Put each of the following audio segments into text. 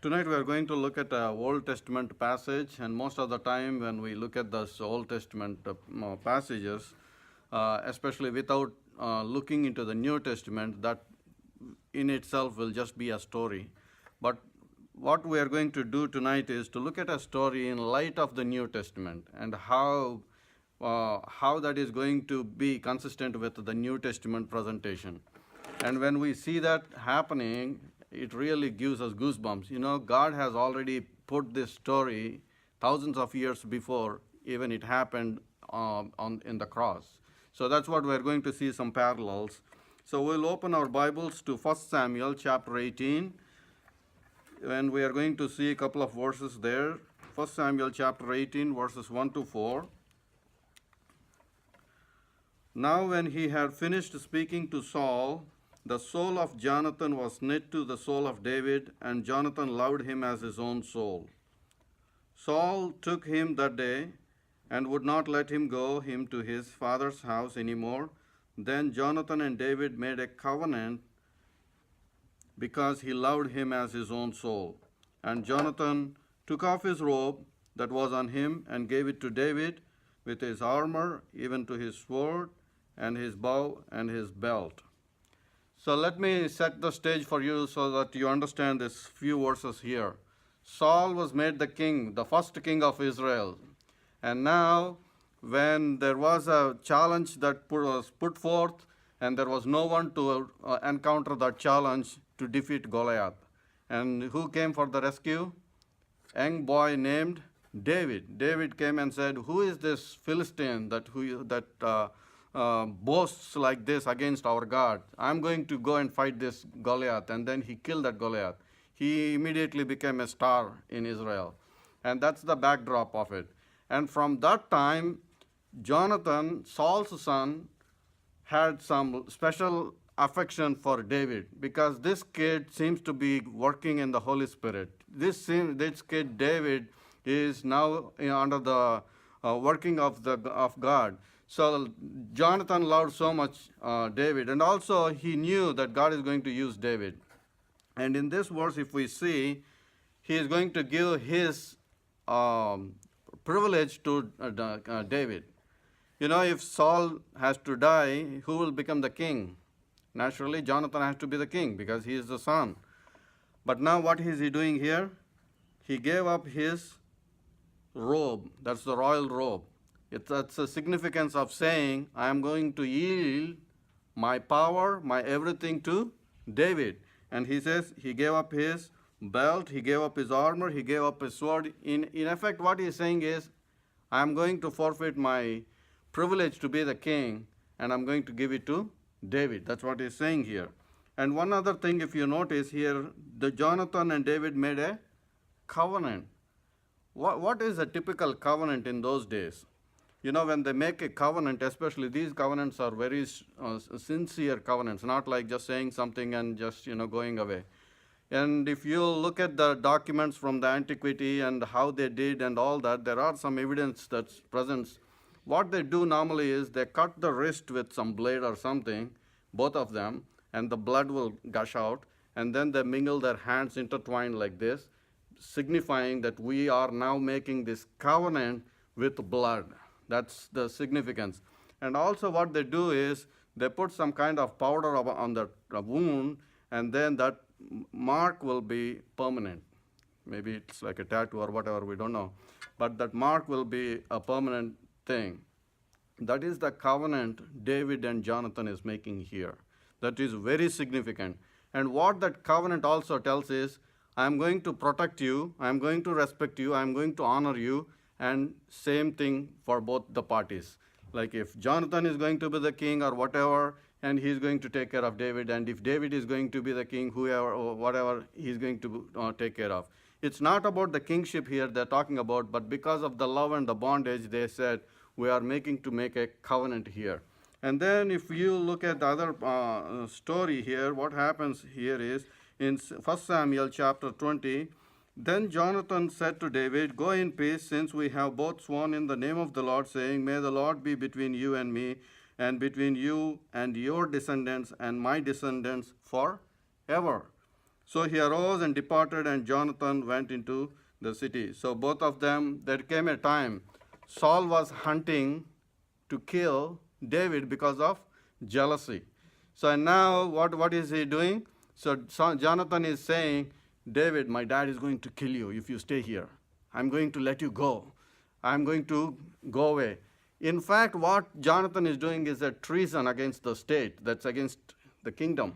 Tonight we are going to look at an Old Testament passage, and most of the time when we look at those Old Testament passages, especially without looking into the New Testament, that in itself will just be a story. But what we are going to do tonight is to look at a story in light of the New Testament and how that is going to be consistent with the New Testament presentation. And when we see that happening, it really gives us goosebumps. You know, God has already put this story thousands of years before even it happened in the cross. So that's what we're going to see, some parallels. So we'll open our Bibles to 1 Samuel chapter 18, and we are going to see a couple of verses there. 1 Samuel chapter 18, verses 1 to 4. Now when he had finished speaking to Saul, the soul of Jonathan was knit to the soul of David, and Jonathan loved him as his own soul. Saul took him that day and would not let him go him to his father's house anymore. Then Jonathan and David made a covenant because he loved him as his own soul. And Jonathan took off his robe that was on him and gave it to David with his armor, even to his sword and his bow and his belt. So let me set the stage for you so that you understand these few verses here. Saul was made the king, the first king of Israel. And now, when there was a challenge that was put forth, and there was no one to encounter that challenge to defeat Goliath. And who came for the rescue? A young boy named David. David came and said, "Who is this Philistine that boasts like this against our God? I'm going to go and fight this Goliath." And then he killed that Goliath. He immediately became a star in Israel. And that's the backdrop of it. And from that time, Jonathan, Saul's son, had some special affection for David because this kid seems to be working in the Holy Spirit. This kid, David, is now under the working of God. So Jonathan loved so much David, and also he knew that God is going to use David. And in this verse, if we see, he is going to give his privilege to David. You know, if Saul has to die, who will become the king? Naturally, Jonathan has to be the king because he is the son. But now what is he doing here? He gave up his robe. That's the royal robe. That's the significance of saying, I am going to yield my power, my everything to David. And he says he gave up his belt, he gave up his armor, he gave up his sword. In effect, what he is saying is, I am going to forfeit my privilege to be the king, and I'm going to give it to David. That's what he's saying here. And one other thing, if you notice here, the Jonathan and David made a covenant. What is a typical covenant in those days? You know, when they make a covenant, especially these covenants are very sincere covenants, not like just saying something and just, going away. And if you look at the documents from the antiquity and how they did and all that, there are some evidence that's present. What they do normally is they cut the wrist with some blade or something, both of them, and the blood will gush out, and then they mingle their hands intertwined like this, signifying that we are now making this covenant with blood. That's the significance. And also what they do is they put some kind of powder on the wound, and then that mark will be permanent. Maybe it's like a tattoo or whatever, we don't know. But that mark will be a permanent thing. That is the covenant David and Jonathan is making here. That is very significant. And what that covenant also tells is, I am going to protect you, I am going to respect you, I am going to honor you, and same thing for both the parties. Like if Jonathan is going to be the king or whatever, and he's going to take care of David, and if David is going to be the king, whoever or whatever, he's going to take care of. It's not about the kingship here they're talking about, but because of the love and the bondage, they said, we are make a covenant here. And then if you look at the other story here, what happens here is, in 1 Samuel chapter 20, then Jonathan said to David, "Go in peace, since we have both sworn in the name of the Lord, saying, May the Lord be between you and me, and between you and your descendants and my descendants forever." So he arose and departed, and Jonathan went into the city. So both of them, there came a time, Saul was hunting to kill David because of jealousy. So now what is he doing? So Jonathan is saying, David, my dad is going to kill you if you stay here. I'm going to let you go. I'm going to go away. In fact, what Jonathan is doing is a treason against the state, that's against the kingdom.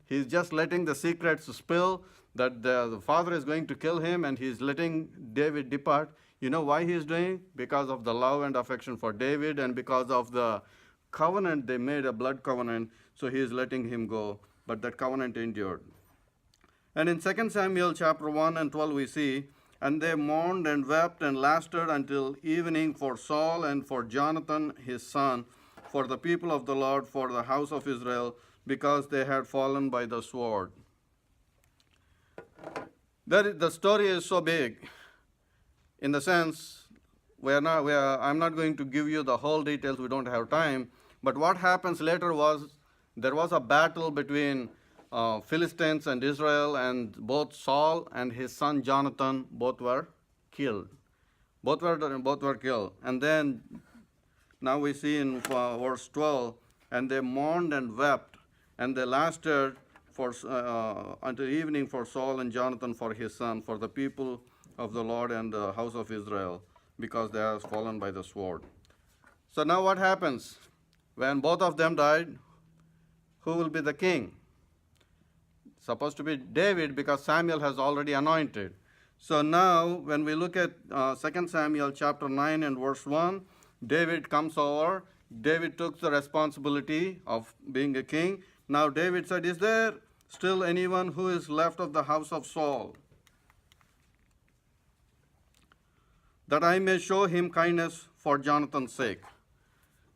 He's just letting the secrets spill that the father is going to kill him, and he's letting David depart. You know why he's doing? Because of the love and affection for David, and because of the covenant they made, a blood covenant, so he is letting him go. But that covenant endured. And in 2 Samuel chapter 1 and 12 we see, and they mourned and wept and lasted until evening for Saul and for Jonathan his son, for the people of the Lord, for the house of Israel, because they had fallen by the sword. The story is so big, in the sense, I'm not going to give you the whole details, we don't have time, but what happens later was, there was a battle between Philistines and Israel, and both Saul and his son Jonathan, both were killed. Both were killed. And then, now we see in verse 12, and they mourned and wept, and they lasted until evening for Saul and Jonathan for his son, for the people of the Lord and the house of Israel, because they have fallen by the sword. So now what happens? When both of them died, who will be the king? Supposed to be David, because Samuel has already anointed. So now when we look at 2 Samuel chapter 9 and verse 1, David comes over. David took the responsibility of being a king. Now David said, is there still anyone who is left of the house of Saul, that I may show him kindness for Jonathan's sake?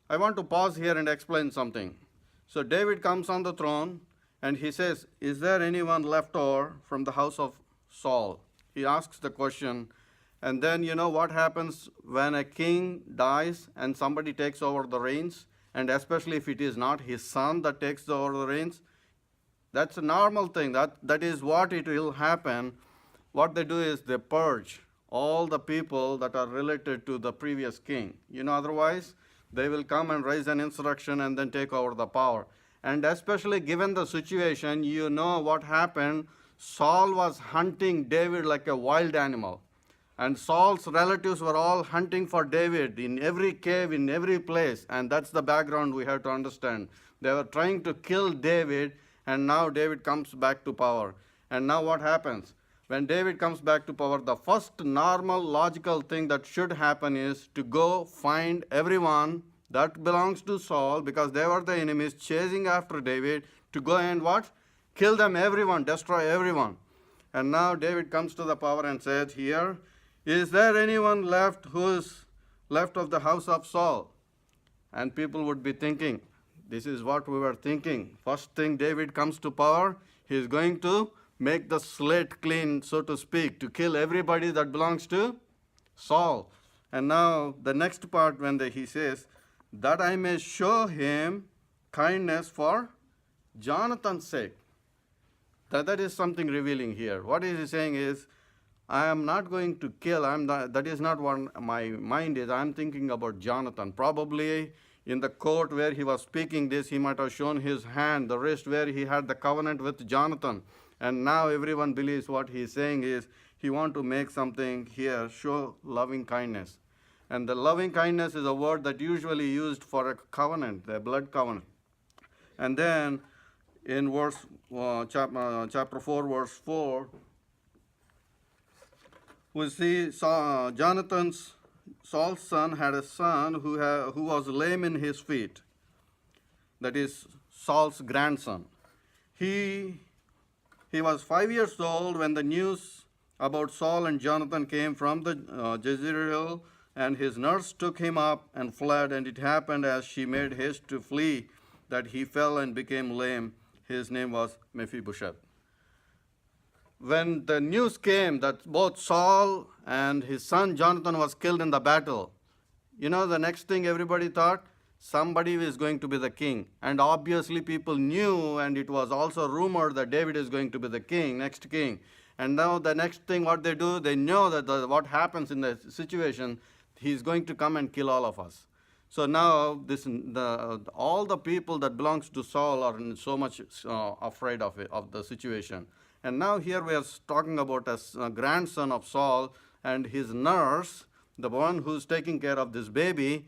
I want to pause here and explain something. So David comes on the throne, and he says, is there anyone left over from the house of Saul? He asks the question. And then you know what happens when a king dies and somebody takes over the reins, and especially if it is not his son that takes over the reins? That's a normal thing. That is what it will happen. What they do is they purge all the people that are related to the previous king. Otherwise, they will come and raise an insurrection and then take over the power. And especially given the situation, you know what happened. Saul was hunting David like a wild animal. And Saul's relatives were all hunting for David in every cave, in every place. And that's the background we have to understand. They were trying to kill David, and now David comes back to power. And now what happens? When David comes back to power, the first normal, logical thing that should happen is to go find everyone that belongs to Saul, because they were the enemies chasing after David, to go and what? Kill them, everyone, destroy everyone. And now David comes to the power and says here, is there anyone left who is left of the house of Saul? And people would be thinking, this is what we were thinking. First thing David comes to power, he is going to make the slate clean, so to speak, to kill everybody that belongs to Saul. And now the next part, when he says, that I may show him kindness for Jonathan's sake. That is something revealing here. What he is saying is, I am not going to kill. That is not what my mind is. I am thinking about Jonathan. Probably in the court where he was speaking this, he might have shown his hand, the wrist where he had the covenant with Jonathan. And now everyone believes what he is saying is, he wants to make something here, show loving kindness. And the loving kindness is a word that usually used for a covenant, a blood covenant. And then in chapter 4, verse 4, we see Saul's son had a son who was lame in his feet. That is Saul's grandson. He was 5 years old when the news about Saul and Jonathan came from the Jezreel, and his nurse took him up and fled, and it happened as she made haste to flee that he fell and became lame. His name was Mephibosheth. When the news came that both Saul and his son Jonathan was killed in the battle, the next thing everybody thought, somebody is going to be the king. And obviously people knew, and it was also rumored that David is going to be the king, next king. And now the next thing what they do, they know that what happens in the situation, he's going to come and kill all of us. So now all the people that belongs to Saul are so much afraid of it, of the situation. And now here we are talking about a grandson of Saul, and his nurse, the one who's taking care of this baby,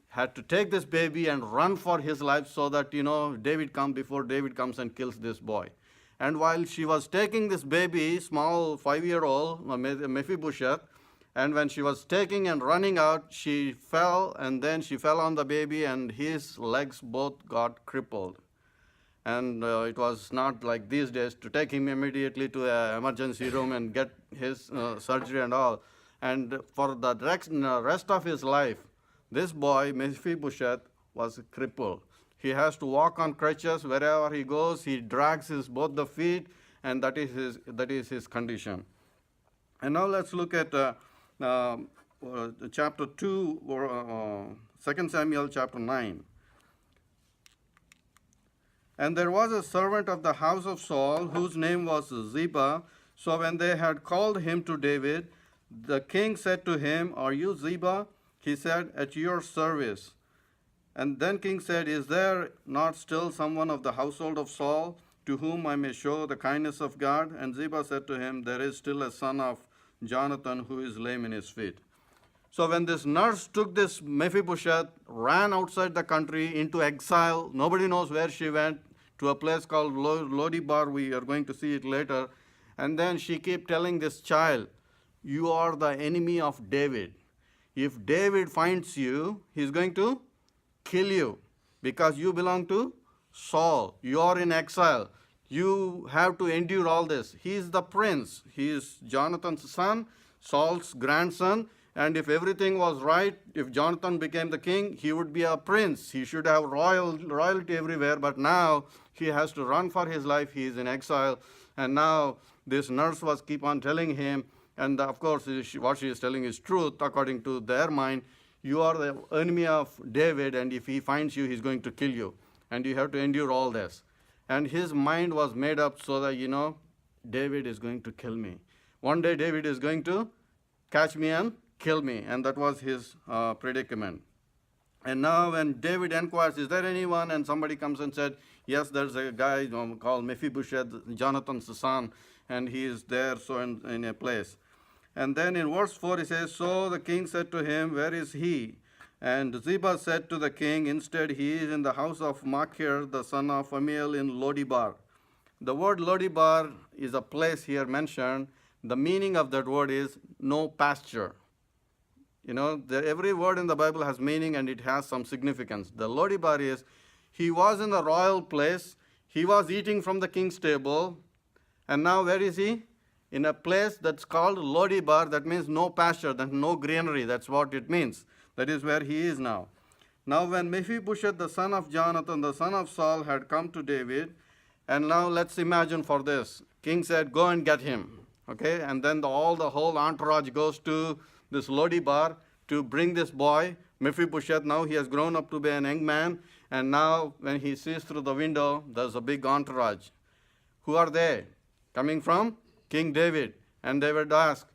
had to take this baby and run for his life so that, before David comes and kills this boy. And while she was taking this baby, small 5-year-old Mephibosheth, and when she was taking and running out, she fell, and then she fell on the baby, and his legs both got crippled. And it was not like these days to take him immediately to an emergency room and get his surgery and all. And for the rest of his life, this boy, Mephibosheth, was crippled. He has to walk on crutches wherever he goes. He drags both the feet, and that is his condition. And now let's look at chapter 2, or 2 Samuel chapter 9. And there was a servant of the house of Saul, whose name was Ziba. So when they had called him to David, the king said to him, "Are you Ziba?" He said, "At your service." And then king said, "Is there not still someone of the household of Saul to whom I may show the kindness of God?" And Ziba said to him, "There is still a son of Jonathan who is lame in his feet." So when this nurse took this Mephibosheth, ran outside the country into exile, nobody knows where she went, to a place called Lodibar. We are going to see it later. And then she kept telling this child, "You are the enemy of David. If David finds you, he's going to kill you because you belong to Saul. You are in exile. You have to endure all this. He is the prince. He is Jonathan's son, Saul's grandson. And if everything was right, if Jonathan became the king, he would be a prince. He should have royalty everywhere. But now he has to run for his life. He is in exile. And now this nurse was keep on telling him, and of course what she is telling is truth according to their mind. You are the enemy of David, and if he finds you, he's going to kill you. And you have to endure all this. And his mind was made up so that, David is going to kill me. One day David is going to catch me and kill me. And that was his predicament. And now when David inquires, "Is there anyone?" And somebody comes and said, "Yes, there's a guy called Mephibosheth, Jonathan's son, and he is there so in a place." And then in verse 4 he says, "So the king said to him, 'Where is he?' And Ziba said to the king, 'Instead, he is in the house of Machir, the son of Amiel, in Lodibar.'" The word Lodibar is a place here mentioned. The meaning of that word is no pasture. Every word in the Bible has meaning and it has some significance. The Lodibar is, he was in the royal place. He was eating from the king's table. And now where is he? In a place that's called Lodibar. That means no pasture, that no greenery. That's what it means. That is where he is now. Now when Mephibosheth, the son of Jonathan, the son of Saul, had come to David, and now let's imagine for this. King said, "Go and get him." Okay, and then the whole entourage goes to this Lodibar to bring this boy, Mephibosheth. Now he has grown up to be an young man, and now when he sees through the window, there's a big entourage. Who are they? Coming from King David. And they would ask,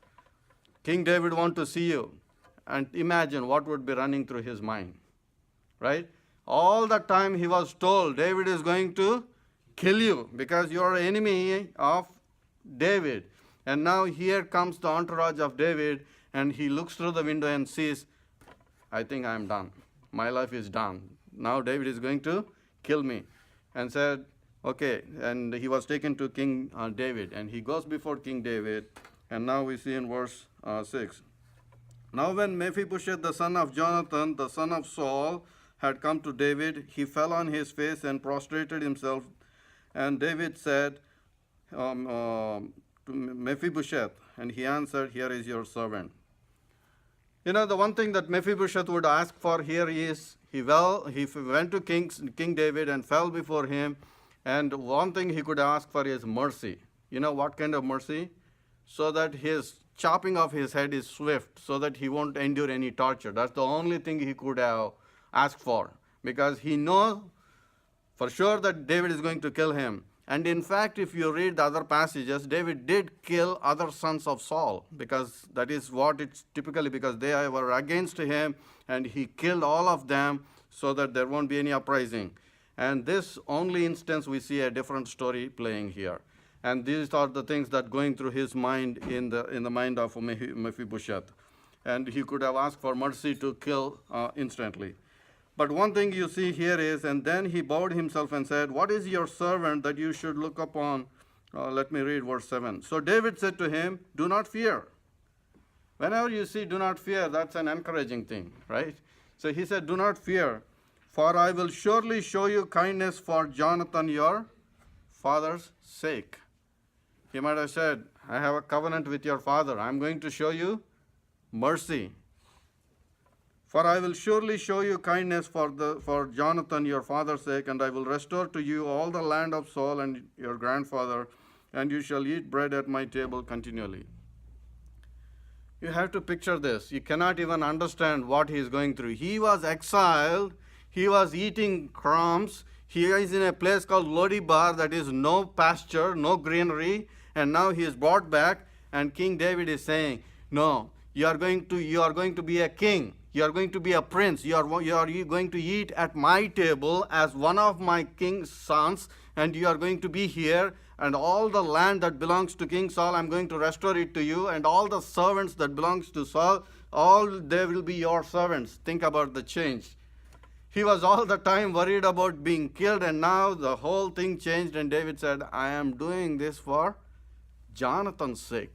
"King David want to see you." And imagine what would be running through his mind, right? All the time he was told, "David is going to kill you because you are an enemy of David." And now here comes the entourage of David, and he looks through the window and sees, "I think I'm done. My life is done. Now David is going to kill me." And said, okay. And he was taken to King David, and he goes before King David. And now we see in verse 6. Now when Mephibosheth, the son of Jonathan, the son of Saul, had come to David, he fell on his face and prostrated himself. And David said to Mephibosheth, and he answered, "Here is your servant." The one thing that Mephibosheth would ask for here is, he went to King David and fell before him, and one thing he could ask for is mercy. What kind of mercy? So that his chopping off his head is swift, so that he won't endure any torture. That's the only thing he could have asked for. because he knows for sure that David is going to kill him. And in fact, if you read the other passages, David did kill other sons of Saul, because that is what it's typically, because they were against him, and he killed all of them so that there won't be any uprising. And this only instance we see a different story playing here. And these are the things that going through his mind in the mind of Mephibosheth. And he could have asked for mercy to kill instantly. But one thing you see here is, and then he bowed himself and said, what is your servant that you should look upon? Let me read verse 7. So David said to him, do not fear. Whenever you see do not fear, that's an encouraging thing, right? So he said, do not fear, for I will surely show you kindness for Jonathan your father's sake. He might have said, I have a covenant with your father. I'm going to show you mercy. For I will surely show you kindness for Jonathan your father's sake, and I will restore to you all the land of Saul and your grandfather, and you shall eat bread at my table continually. You have to picture this. You cannot even understand what he is going through. He was exiled. He was eating crumbs. He is in a place called Lodibar, that is no pasture, no greenery, and now he is brought back, and King David is saying, no, you are going to be a king. You are going to be a prince. You are going to eat at my table as one of my king's sons, and you are going to be here, and all the land that belongs to King Saul, I'm going to restore it to you, and all the servants that belongs to Saul, all they will be your servants. Think about the change. He was all the time worried about being killed, and now the whole thing changed, and David said, I am doing this for Jonathan's sake.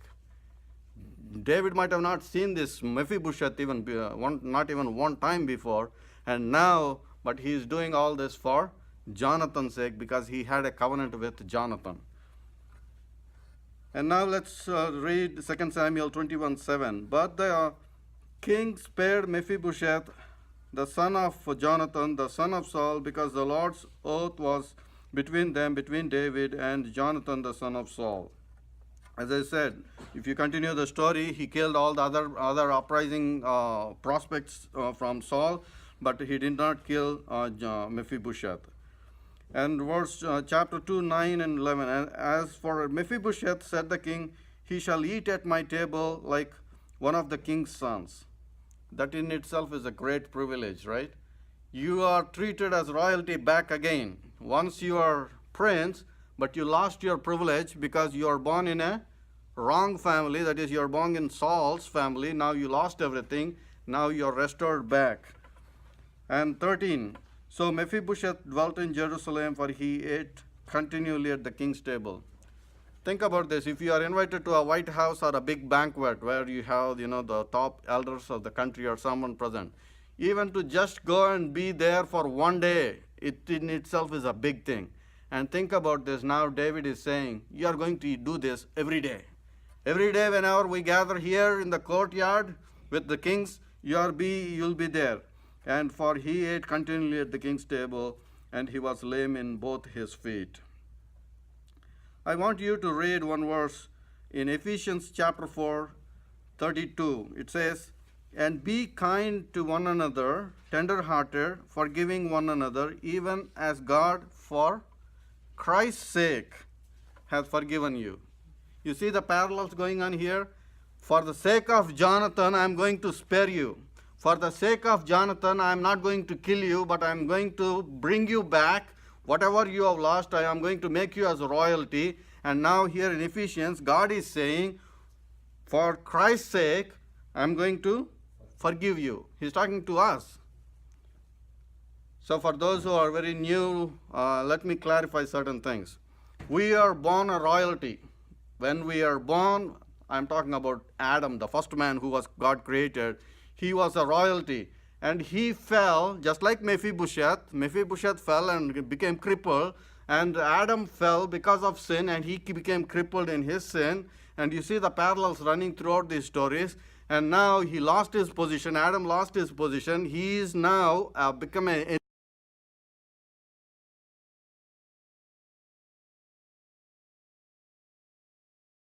David might have not seen this Mephibosheth not even one time before, and now, but he is doing all this for Jonathan's sake, because he had a covenant with Jonathan. And now let's read 2 Samuel 21:7. But the king spared Mephibosheth, the son of Jonathan, the son of Saul, because the Lord's oath was between them, between David and Jonathan, the son of Saul. As I said, if you continue the story, he killed all the other uprising prospects from Saul, but he did not kill Mephibosheth. And chapter 2, 9 and 11. And as for Mephibosheth, said the king, he shall eat at my table like one of the king's sons. That in itself is a great privilege, right? You are treated as royalty back again. Once you are prince, but you lost your privilege because you are born in a wrong family. That is, you are born in Saul's family. Now you lost everything. Now you are restored back. And 13. So Mephibosheth dwelt in Jerusalem, for he ate continually at the king's table. Think about this. If you are invited to a White House or a big banquet where you have, the top elders of the country or someone present, even to just go and be there for one day, it in itself is a big thing. And think about this. Now David is saying, you are going to do this every day. Every day whenever we gather here in the courtyard with the kings, you'll be there. And for he ate continually at the king's table, and he was lame in both his feet. I want you to read one verse in Ephesians chapter 4, 32. It says, and be kind to one another, tenderhearted, forgiving one another, even as God for Christ's sake hath forgiven you. You see the parallels going on here? For the sake of Jonathan, I am going to spare you. For the sake of Jonathan, I am not going to kill you, but I am going to bring you back. Whatever you have lost, I am going to make you as royalty. And now here in Ephesians, God is saying, for Christ's sake, I am going to forgive you. He's talking to us. So for those who are very new, let me clarify certain things. We are born a royalty. When we are born, I'm talking about Adam, the first man who was God created. He was a royalty. And he fell, just like Mephibosheth. Mephibosheth fell and became crippled. And Adam fell because of sin, and he became crippled in his sin. And you see the parallels running throughout these stories. And now he lost his position. Adam lost his position. He is now become a